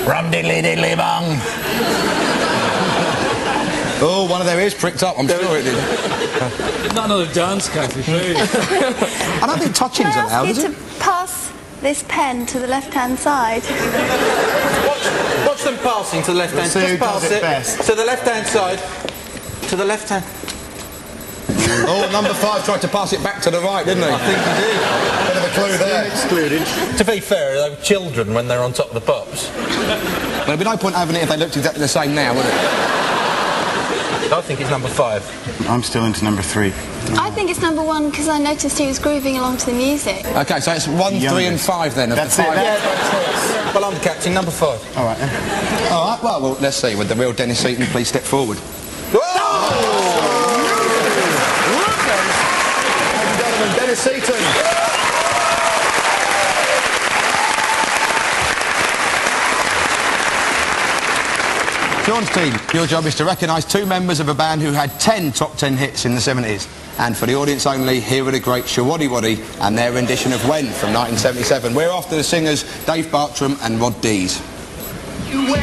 Rum diddly diddly bung. Oh, one of their ears pricked up, I'm sure it did. Not another dance, Cathy, please. I don't think touching's allowed, is it? Can I ask you to pass this pen to the left-hand side? Watch them passing to the left-hand side. Just pass it best. to the left-hand side. To the left-hand. Oh, number 5 tried to pass it back to the right, didn't he? I think he did. Bit of a clue there. Excluded. To be fair, they were children when they're on top of the pops. Well, there'd be no point having it if they looked exactly the same now, would it? I think it's number 5. I'm still into number 3. I think it's number 1 because I noticed he was grooving along to the music. OK, so it's 1, 3 and 5 then. That's the 5. it. Yeah, that's it. Well, I'm the captain, number 5. All right, then. All right, well, let's see. Would the real Dennis Seaton please step forward? Ladies and gentlemen, Dennis Seaton. Sean's team, your job is to recognise 2 members of a band who had 10 top 10 hits in the 70s. And for the audience only, here are the great s1e2 and their rendition of When from 1977. We're after the singers Dave Bartram and Rod Dees. When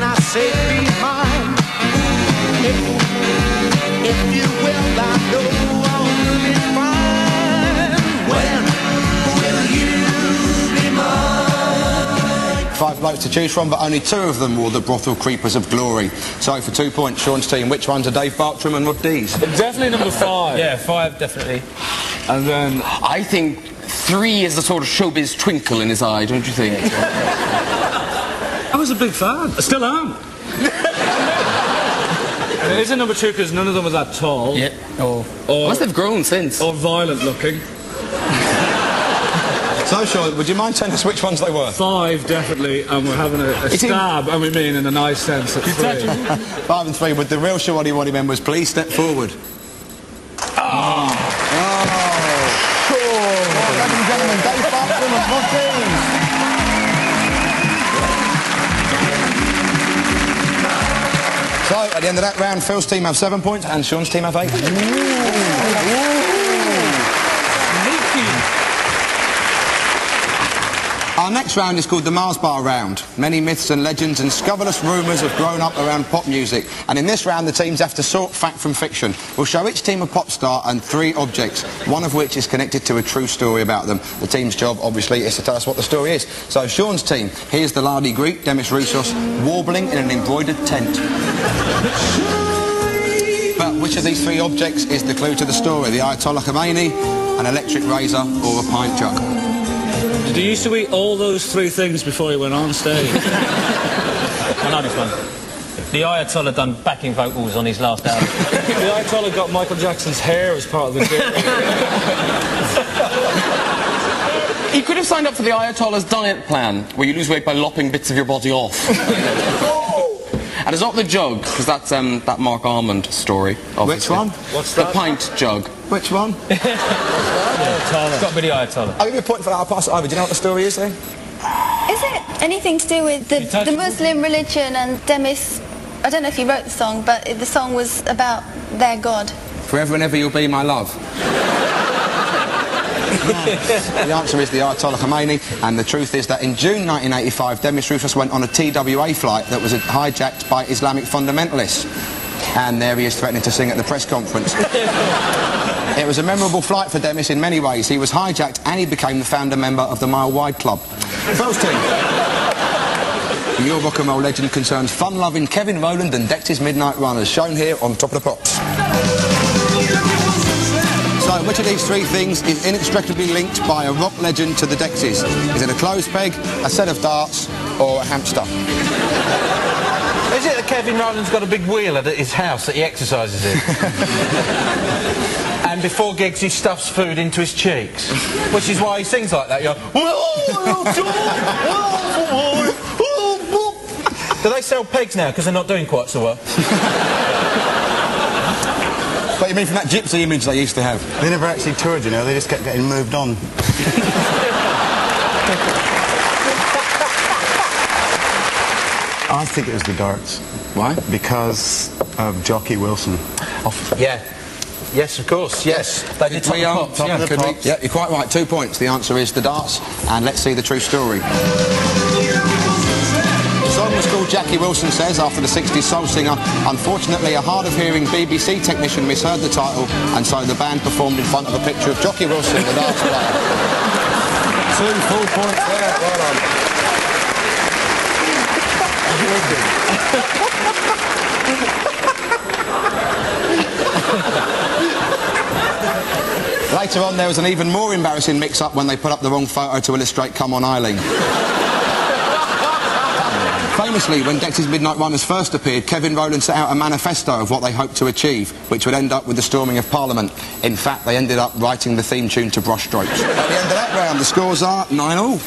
I say be mine, if you will, I know I'll be fine. When will you be mine? 5 blokes to choose from, but only 2 of them wore the brothel creepers of glory. So for 2 points, Sean's team, which ones are Dave Bartram and Rod Dees? Definitely number 5. Yeah, 5, definitely. And then... I think 3 is the sort of showbiz twinkle in his eye, don't you think? I was a big fan. I still am. It isn't number 2 because none of them were that tall. Yeah. Unless they've grown since. Or violent looking. So, Sean, would you mind telling us which ones they were? 5, definitely, and we're having a stab, and we mean in a nice sense at 3. 5 and 3, would the real s1e2 members please step forward? Well, ladies and gentlemen, Dave Bartram and Rod Dees. So, at the end of that round, Phil's team have 7 points and Sean's team have 8. Our next round is called the Mars Bar round. Many myths and legends and scurrilous rumours have grown up around pop music. And in this round, the teams have to sort fact from fiction. We'll show each team a pop star and 3 objects, one of which is connected to a true story about them. The team's job, obviously, is to tell us what the story is. So, Sean's team, here's the lardy Greek, Demis Roussos, warbling in an embroidered tent. But which of these 3 objects is the clue to the story? The Ayatollah Khomeini, an electric razor, or a pint jug? Did he used to eat all those 3 things before he went on stage? I know this one. The Ayatollah done backing vocals on his last album. The Ayatollah got Michael Jackson's hair as part of the deal. He could have signed up for the Ayatollah's diet plan, where you lose weight by lopping bits of your body off. And it's not the jug, because that's that Mark Almond story. Obviously. Which one? What's The that? pint jug. Which one? It's got to be the Ayatollah. I'll give you a point for that. I'll pass it over. Do you know what the story is then? Is it anything to do with the Muslim religion and Demis? I don't know if he wrote the song, but the song was about their god. Forever and ever you'll be my love. The answer is the Ayatollah Khomeini, and the truth is that in June 1985, Demis Roussos went on a TWA flight that was hijacked by Islamic fundamentalists. And there he is threatening to sing at the press conference. It was a memorable flight for Demis in many ways. He was hijacked and he became the founder member of the Mile Wide Club. Phil's team. Your rock and roll legend concerns fun-loving Kevin Rowland and Dexys Midnight Runners, shown here on Top of the Pops. So, which of these 3 things is inextricably linked by a rock legend to the Dexys? Is it a clothes peg, a set of darts, or a hamster? Is it that Kevin Rowland's got a big wheel at his house that he exercises in? And before gigs he stuffs food into his cheeks? Which is why he sings like that, you know. Do they sell pegs now because they're not doing quite so well? What you mean from that gypsy image they used to have? They never actually toured, you know, they just kept getting moved on. I think it was the darts. Why? Because of Jockey Wilson. Yeah. Yes, of course, yes. They did top of the pops, yeah. Could we? Yeah, you're quite right. 2 points. The answer is the darts. And let's see the true story. The song was called Jackie Wilson Says, after the 60s soul singer. Unfortunately, a hard-of-hearing BBC technician misheard the title, and so the band performed in front of a picture of Jockey Wilson, the darts player. 2 full points there. Well done. Later on, there was an even more embarrassing mix-up when they put up the wrong photo to illustrate Come On Eileen. Famously, when Dexys Midnight Runners first appeared, Kevin Rowland set out a manifesto of what they hoped to achieve, which would end up with the storming of Parliament. In fact, they ended up writing the theme tune to Brushstrokes. At the end of that round, the scores are 9-all.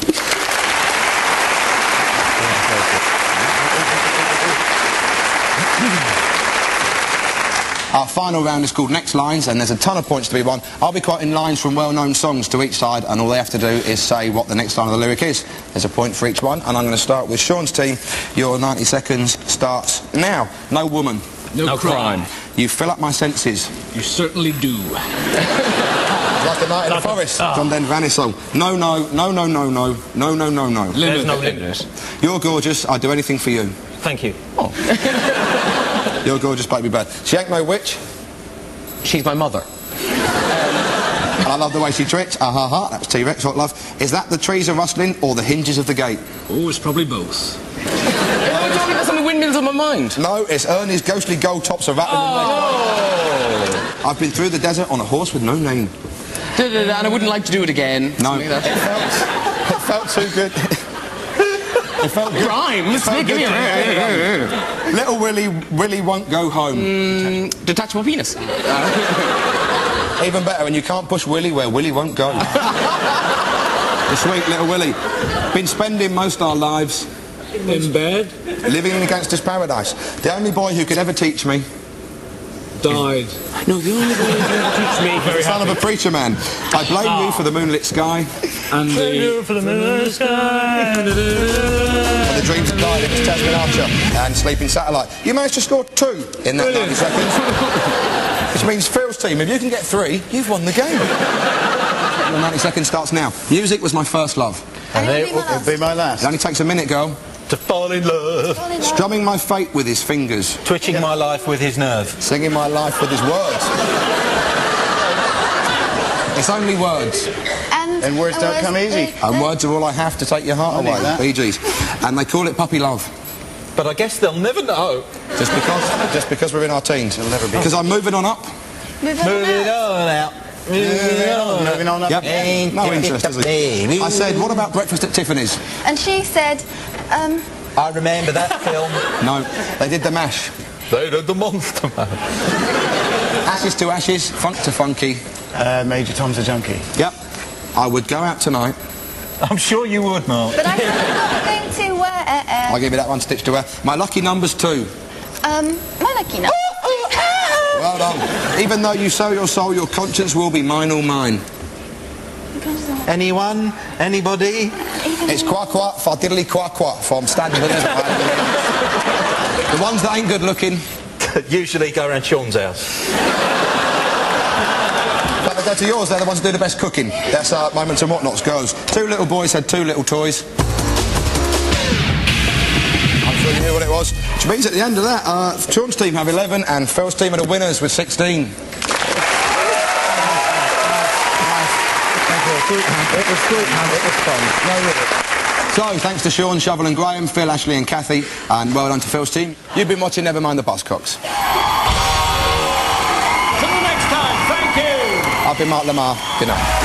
Our final round is called Next Lines, and there's a ton of points to be won. I'll be quoting lines from well-known songs to each side, and all they have to do is say what the next line of the lyric is. There's a point for each one, and I'm going to start with Sean's team. Your 90 seconds starts now. No woman. No crime. You fill up my senses. You certainly do. Like a night in the forest. John Denver and his song. No, no, no, no, no, no, no, no, no, no. There's no limit. You're gorgeous. I'd do anything for you. Thank you. Oh. You're gorgeous, baby bird. She ain't no witch. She's my mother. And I love the way she tricks. Ah ha ha, that's T-Rex, hot love. Is that the trees are rustling or the hinges of the gate? Oh, it's probably both. I'm talking about something windmills on my mind. No, it's Ernie's ghostly gold tops are rattling. Oh. I've been through the desert on a horse with no name. And I wouldn't like to do it again. No. It felt too good. It felt good. Rhymes? Felt good. Little Willie won't go home. Detachable penis. Even better, and you can't push Willie where Willie won't go. The sweet little Willie. Been spending most our lives In bed. living in a gangster's paradise. The only boy who could ever teach me. Died. No, the only one who can teach me. The son of a preacher man. I blame you for the moonlit sky. And the... For the moonlit sky. And the dreams of died. It was Tasman Archer and Sleeping Satellite. You managed to score 2 in that 90 seconds. Which means Phil's team, if you can get 3, you've won the game. The 90 seconds starts now. Music was my first love. And it will be my last. It only takes a minute, girl. To fall in love. Strumming my fate with his fingers. Twitching my life with his nerve. Singing my life with his words. It's only words. And words don't come easy. And words are all I have to take your heart away. Bee Gees. And they call it puppy love. But I guess they'll never know. Just because we're in our teens. It'll never be. Because I'm moving on up. Moving on out. Moving on up. Yep. No interest, does it? I said, what about breakfast at Tiffany's? And she said, I remember that film. No, they did the mash. They did the Monster Man. Ashes to ashes, funk to funky. Major Tom's a junkie. Yep. I would go out tonight. I'm sure you would, Mark. but I'm not going to I'll give you that one, stitch to wear. My lucky number's 2. my lucky number. Well done. Even though you sell your soul, your conscience will be mine or mine. Anyone? Anybody? It's quack quack, for diddly quack quack, from standing with The ones that ain't good looking. Usually go around Sean's house. But they go to yours, they're the ones that do the best cooking. That's how Moments and Whatnots goes. 2 little boys had 2 little toys. I'm sure you knew what it was. Which means at the end of that, Sean's team have 11 and Phil's team are the winners with 16. It was good, man. It was fun. No, really. So, thanks to Sean, Shovell and Graham, Phill, Ashley and Cathy, and well done to Phil's team. You've been watching Never Mind the Buzzcocks. Till next time, thank you! I've been Mark Lamarr. Good night.